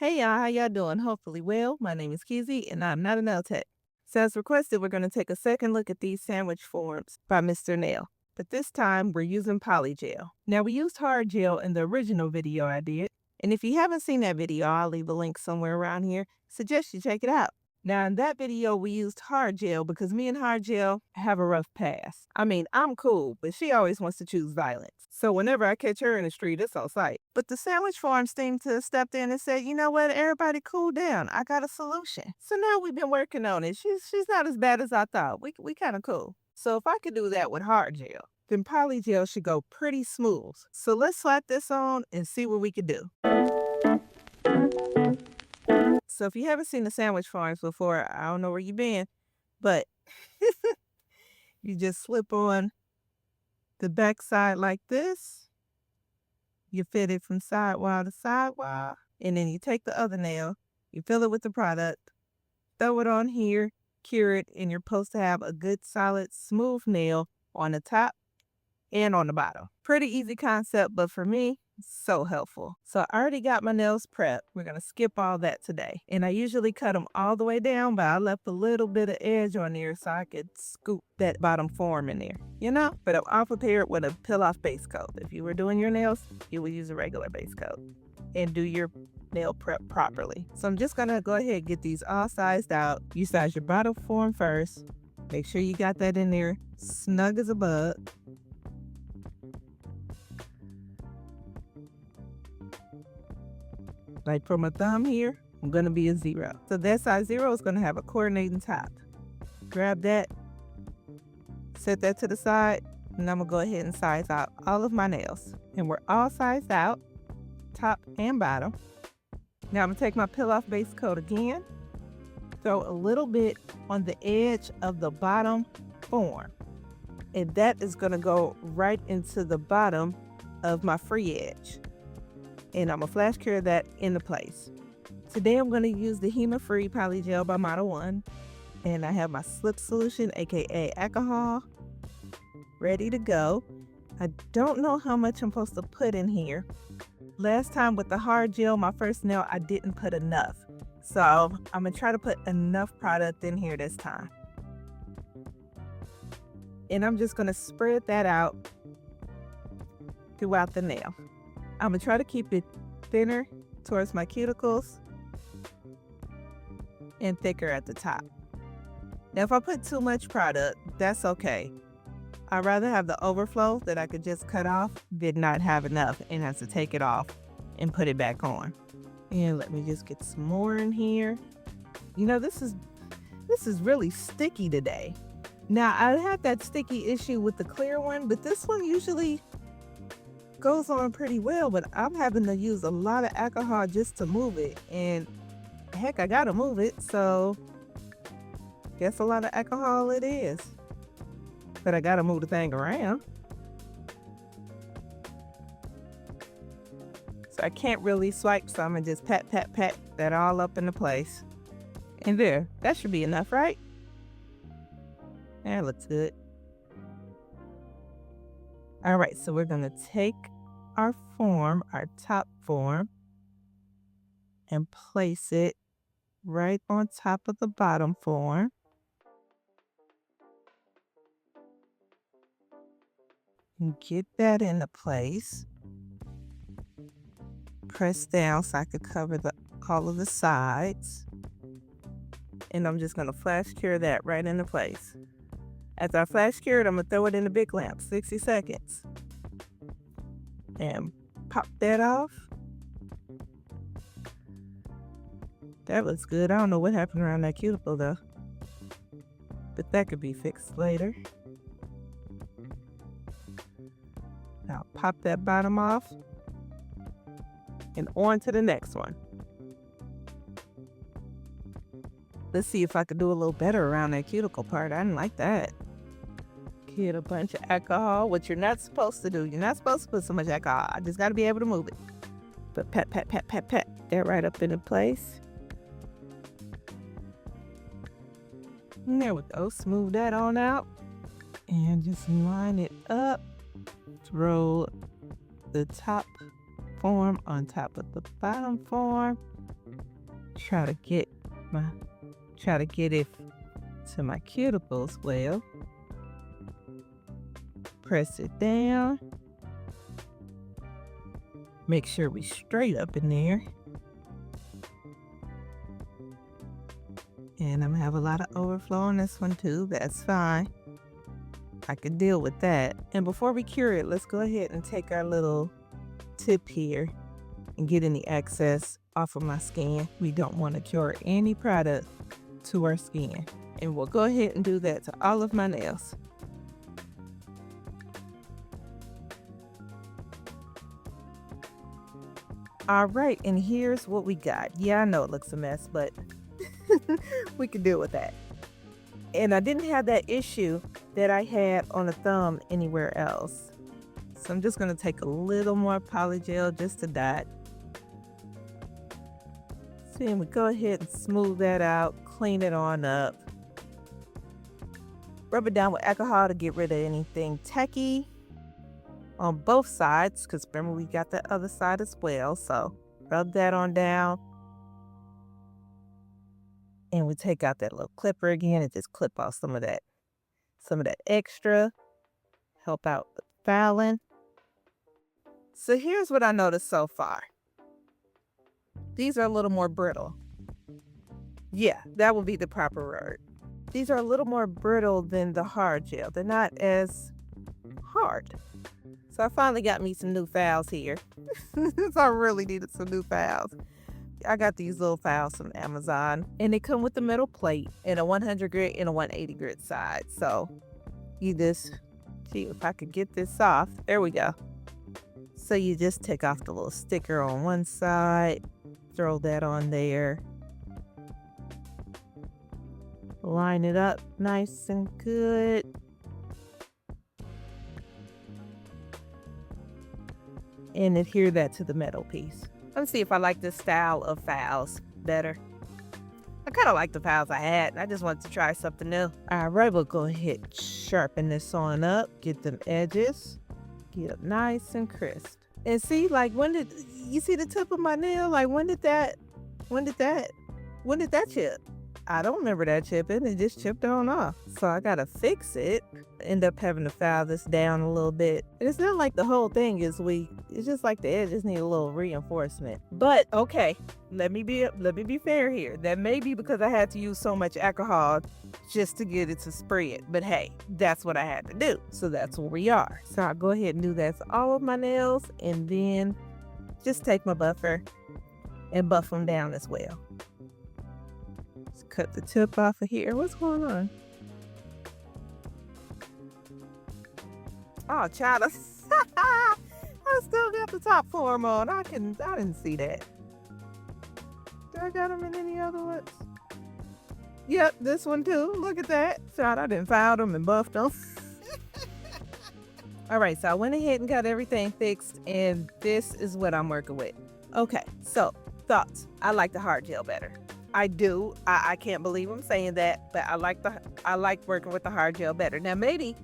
Hey y'all, how y'all doing? Hopefully well. My name is Kizzy and I'm NottaNailTech. So as requested, we're going to take a second look at these sandwich forms by Mr. Nail. But this time we're using polygel. Now we used hard gel in the original video I did. And if you haven't seen that video, I'll leave a link somewhere around here. Suggest you check it out. Now in that video, we used hard gel because me and hard gel have a rough past. I mean, I'm cool, but she always wants to choose violence. So whenever I catch her in the street, it's on sight. But the sandwich forms seemed to have stepped in and said, you know what, everybody cool down. I got a solution. So now we've been working on it. She's not as bad as I thought. We kind of cool. So if I could do that with hard gel, then polygel should go pretty smooth. So let's slap this on and see what we can do. So if you haven't seen the sandwich forms before, I don't know where you've been, but you just slip on the back side like this. You fit it from sidewall to sidewall, and then you take the other nail, you fill it with the product, throw it on here, cure it, and you're supposed to have a good, solid, smooth nail on the top and on the bottom. Pretty easy concept, but for me, so helpful. So I already got my nails prepped. We're going to skip all that today. And I usually cut them all the way down, but I left a little bit of edge on there so I could scoop that bottom form in there, you know? But I'm all prepared with a peel-off base coat. If you were doing your nails, you would use a regular base coat and do your nail prep properly. So I'm just going to go ahead and get these all sized out. You size your bottom form first. Make sure you got that in there snug as a bug. Like for my thumb here, I'm going to be a 0. So that size 0 is going to have a coordinating top. Grab that, set that to the side, and I'm going to go ahead and size out all of my nails. And we're all sized out, top and bottom. Now I'm going to take my peel-off base coat again, throw a little bit on the edge of the bottom form. And that is going to go right into the bottom of my free edge. And I'm going to flash cure that into place. Today I'm going to use the Hema-free polygel by Model 1. And I have my slip solution, aka alcohol, ready to go. I don't know how much I'm supposed to put in here. Last time with the hard gel, my first nail, I didn't put enough. So I'm going to try to put enough product in here this time. And I'm just going to spread that out throughout the nail. I'm going to try to keep it thinner towards my cuticles and thicker at the top. Now, if I put too much product, that's okay. I'd rather have the overflow that I could just cut off than not have enough and have to take it off and put it back on. And let me just get some more in here. You know, this is really sticky today. Now, I had that sticky issue with the clear one, but this one usually goes on pretty well, but I'm having to use a lot of alcohol just to move it, and heck, I gotta move it, so guess a lot of alcohol it is, but I gotta move the thing around, so I can't really swipe, so I'm gonna just pat that all up into place, and there, that should be enough, right? That looks good. All right, so we're gonna take our form, our top form, and place it right on top of the bottom form. And get that into place. Press down so I could cover all of the sides. And I'm just gonna flash cure that right into place. After I flash cure it, I'm gonna throw it in the big lamp, 60 seconds. And pop that off. That looks good. I don't know what happened around that cuticle though, but that could be fixed later. Now pop that bottom off and on to the next one. Let's see if I could do a little better around that cuticle part. I didn't like that. Get a bunch of alcohol, which you're not supposed to do. You're not supposed to put so much alcohol. I just got to be able to move it. But pat that right up into place. And there we go. Smooth that on out. And just line it up. Throw the top form on top of the bottom form. try to get it to my cuticles well. Press it down. Make sure we straight up in there. And I'm gonna have a lot of overflow on this one too. That's fine. I could deal with that. And before we cure it, let's go ahead and take our little tip here and get any excess off of my skin. We don't want to cure any product to our skin. And we'll go ahead and do that to all of my nails. All right, and here's what we got. Yeah, I know it looks a mess, but we can deal with that. And I didn't have that issue that I had on the thumb anywhere else. So I'm just gonna take a little more polygel just to dot. So then we go ahead and smooth that out, clean it on up. Rub it down with alcohol to get rid of anything tacky on both sides, because remember we got the other side as well. So rub that on down. And we take out that little clipper again and just clip off some of that extra. Help out with filing. So here's what I noticed so far. These are a little more brittle. Yeah, that would be the proper word. These are a little more brittle than the hard gel. They're not as hard. So I finally got me some new files here. So I really needed some new files. I got these little files from Amazon, and they come with the metal plate and a 100 grit and a 180 grit side. So you just, see if I could get this off. There we go. So you just take off the little sticker on one side, throw that on there, line it up nice and good. And adhere that to the metal piece. Let's see if I like this style of files better. I kind of like the files I had. I just wanted to try something new. All right, we'll go ahead and sharpen this on up. Get them edges. Get them nice and crisp. And see, like, when did you see the tip of my nail? Like, when did that chip? I don't remember that chipping. It just chipped on off. So I gotta fix it. End up having to file this down a little bit. And it's not like the whole thing is weak. It's just like the edges need a little reinforcement. But okay, let me be fair here. That may be because I had to use so much alcohol just to get it to spray it. But hey, that's what I had to do. So that's where we are. So I'll go ahead and do that for all of my nails, and then just take my buffer and buff them down as well. Cut the tip off of here. What's going on? Oh, child, I still got the top form on. I didn't see that. Do I got them in any other ones? Yep, this one too. Look at that. Child, I didn't file them and buffed them. All right, so I went ahead and got everything fixed, and this is what I'm working with. Okay, so thoughts. I like the hard gel better. I do. I can't believe I'm saying that, but I like working with the hard gel better. Now maybe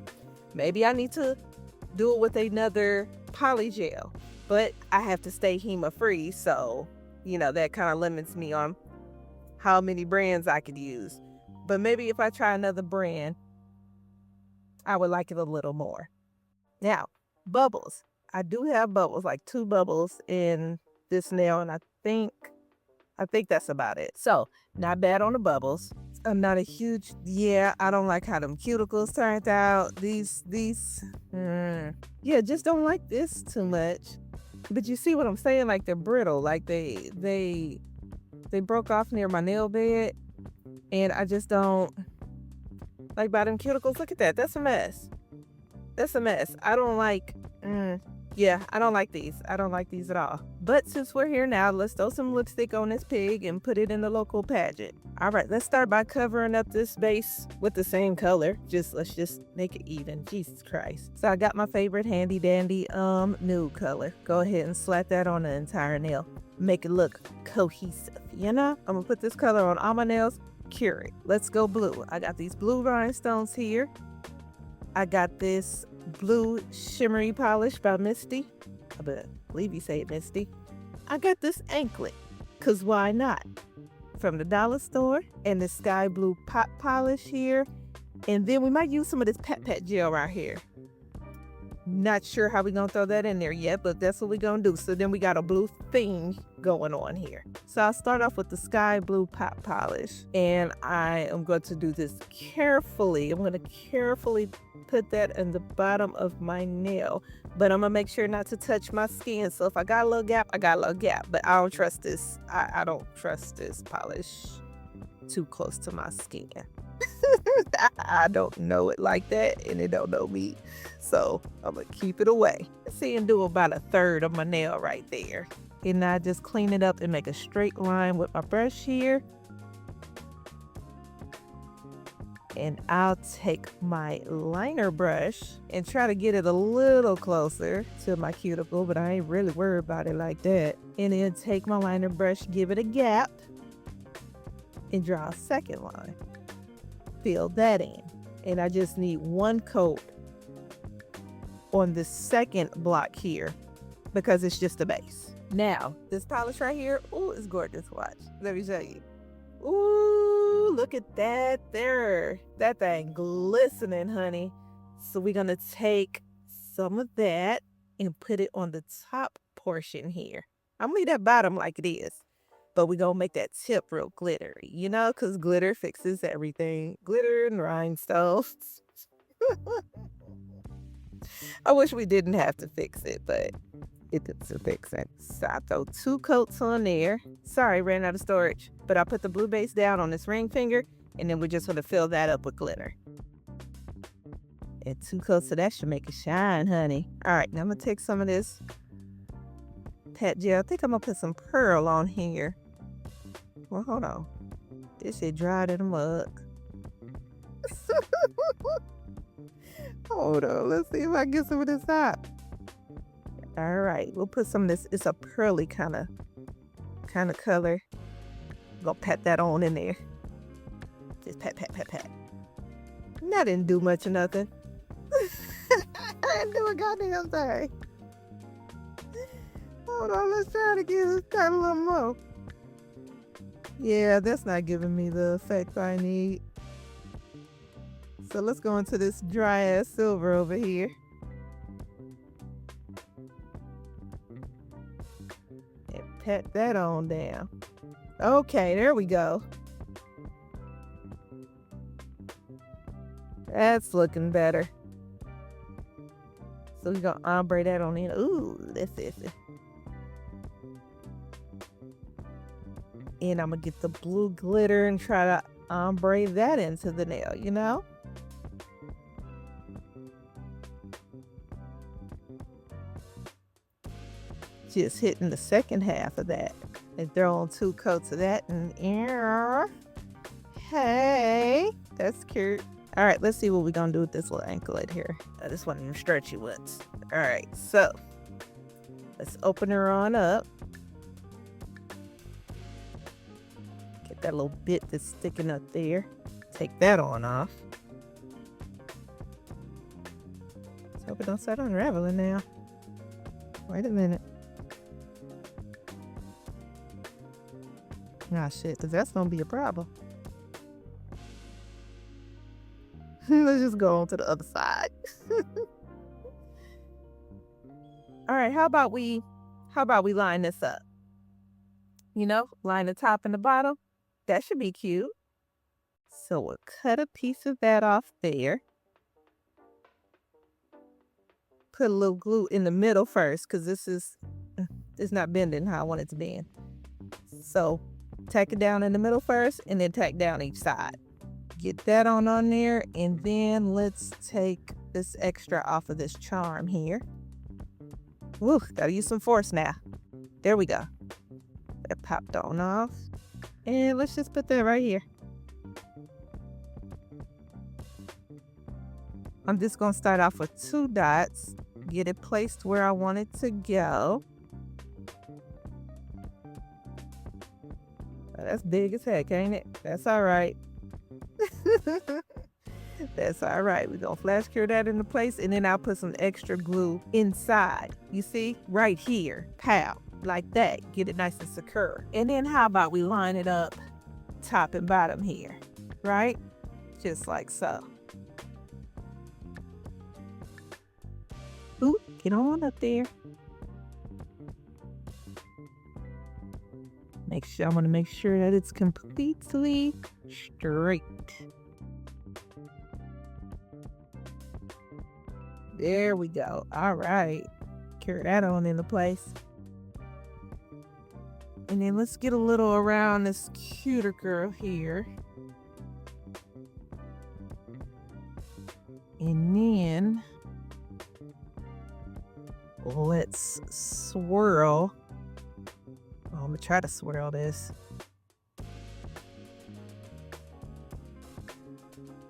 I need to do it with another polygel, but I have to stay HEMA free, so that kind of limits me on how many brands I could use. But maybe if I try another brand, I would like it a little more. Now, bubbles. I do have bubbles, like 2 bubbles in this nail, and I think that's about it. So, not bad on the bubbles. I'm not a huge, I don't like how them cuticles turned out. These, just don't like this too much. But you see what I'm saying? Like, they're brittle. Like, they broke off near my nail bed. And I just don't like by them cuticles. Look at that. That's a mess. That's a mess. I don't like, I don't like these. I don't like these at all. But since we're here now, let's throw some lipstick on this pig and put it in the local pageant. All right, let's start by covering up this base with the same color. Let's just make it even. Jesus Christ. So I got my favorite handy dandy nude color. Go ahead and slap that on the entire nail. Make it look cohesive, I'm gonna put this color on all my nails, cure it. Let's go blue. I got these blue rhinestones here. I got this blue shimmery polish by Misty. I believe you say it, Misty. I got this anklet, cause why not? from the dollar store and the sky blue pot polish here. And then we might use some of this Pet gel right here. Not sure how we're going to throw that in there yet, but that's what we're going to do. So then we got a blue theme going on here. So I'll start off with the sky blue pot polish. And I am going to do this carefully. I'm going to carefully put that in the bottom of my nail. But I'm going to make sure not to touch my skin. So if I got a little gap, I got a little gap. But I don't trust this. I don't trust this polish too close to my skin. I don't know it like that, and it don't know me. So I'm gonna keep it away. Let's see, and do about 1/3 of my nail right there. And I just clean it up and make a straight line with my brush here. And I'll take my liner brush and try to get it a little closer to my cuticle, but I ain't really worried about it like that. And then take my liner brush, give it a gap, and draw a second line. Fill that in. And I just need one coat on the second block here because it's just a base. Now, this polish right here, ooh, it's gorgeous. Watch. Let me show you. Ooh, look at that there. That thing glistening, honey. So we're going to take some of that and put it on the top portion here. I'm going to leave that bottom like it is. But we're going to make that tip real glittery, you know, because glitter fixes everything. Glitter and rhinestones. I wish we didn't have to fix it, but it doesn't fix it. So I throw 2 coats on there. Sorry, ran out of storage. But I put the blue base down on this ring finger, and then we're just going to fill that up with glitter. And 2 coats of that should make it shine, honey. All right, now I'm going to take some of this Pet gel. I think I'm going to put some pearl on here. Well, hold on. This shit dried in a mug. Hold on. Let's see if I can get some of this out. All right. We'll put some of this. It's a pearly kind of color. I'm going to pat that on in there. Just pat. And that didn't do much of nothing. I didn't do a goddamn thing. Hold on. Let's try to get this got a little more. Yeah, that's not giving me the effect I need. So let's go into this dry ass silver over here. And pat that on down. Okay, there we go. That's looking better. So we're gonna ombre that on in. Ooh, that's it. And I'm gonna get the blue glitter and try to ombre that into the nail, you know? Just hitting the second half of that. And throw on 2 coats of that and hey, that's cute. All right, let's see what we're gonna do with this little anklet here. This one even stretchy ones. All right, so let's open her on up. Get that little bit that's sticking up there. Take that on off. Let's hope it don't start unraveling now. Wait a minute. Ah, shit, because that's going to be a problem. Let's just go on to the other side. All right, how about we line this up? You know, line the top and the bottom. That should be cute. So we'll cut a piece of that off there. Put a little glue in the middle first, because it's not bending how I want it to bend. So tack it down in the middle first, and then tack down each side. Get that on there, and then let's take this extra off of this charm here. Woo, gotta use some force now. There we go. That popped on off. And let's just put that right here. I'm just gonna start off with 2 dots. Get it placed where I want it to go. That's big as heck, ain't it? That's all right. That's all right. We're going to flash cure that into place, and then I'll put some extra glue inside. You see? Right here. Pow. Like that. Get it nice and secure. And then how about we line it up top and bottom here, right? Just like so. Ooh, get on up there. I'm gonna make sure that it's completely straight. There we go. All right. Carry that on into place. And then let's get a little around this cuticle here. And then let's swirl. Oh, I'm gonna try to swirl this.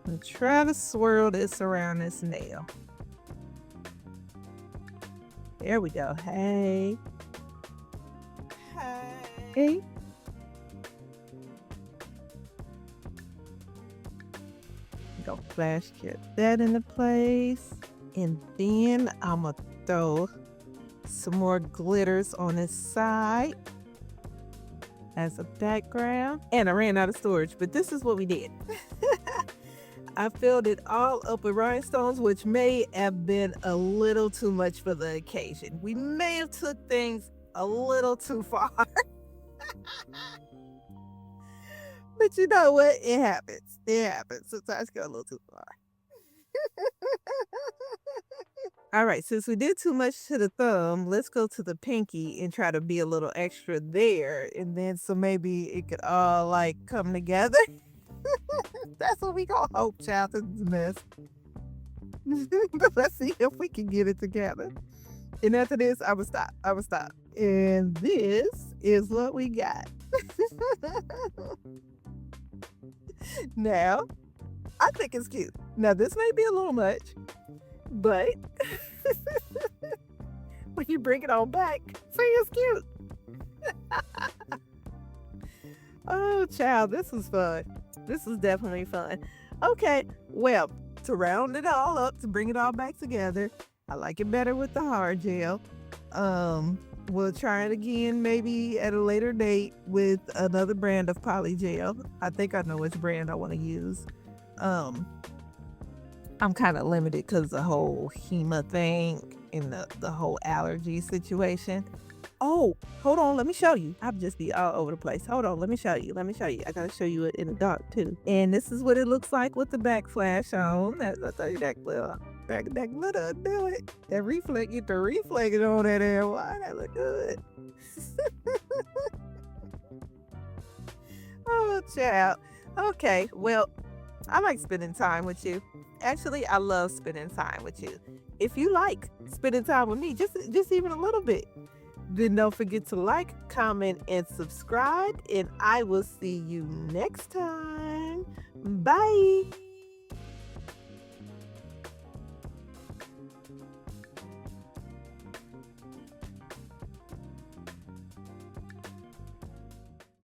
I'm try to swirl this around this nail. There we go. Hey. Hey. Go flash get that into place. And then I'm gonna throw some more glitters on this side as a background. And I ran out of storage, but this is what we did. I filled it all up with rhinestones, which may have been a little too much for the occasion. We may have took things a little too far. But you know what? It happens. It happens. Sometimes go a little too far. All right, since we did too much to the thumb, let's go to the pinky and try to be a little extra there. And then so maybe it could all like come together. That's what we gonna hope, child. This is a mess. But let's see if we can get it together. And after this, I will stop. And this is what we got. Now, I think it's cute. Now, this may be a little much, but when you bring it on back, see, it's cute. Oh, child, this was fun. This is definitely fun. Okay, well, to round it all up, to bring it all back together, I like it better with the hard gel. We'll try it again maybe at a later date with another brand of polygel. I think I know which brand I want to use. I'm kind of limited because the whole HEMA thing and the whole allergy situation. Oh, hold on, let me show you. I'll just be all over the place. Hold on, let me show you. I gotta show you it in the dark too. And this is what it looks like with the back flash on. I tell you that glitter. That glitter do it. That reflect, get the reflect on that air. Why that look good? Oh, child. Okay, well, I like spending time with you. Actually, I love spending time with you. If you like spending time with me, just even a little bit, then don't forget to like, comment, and subscribe. And I will see you next time. Bye.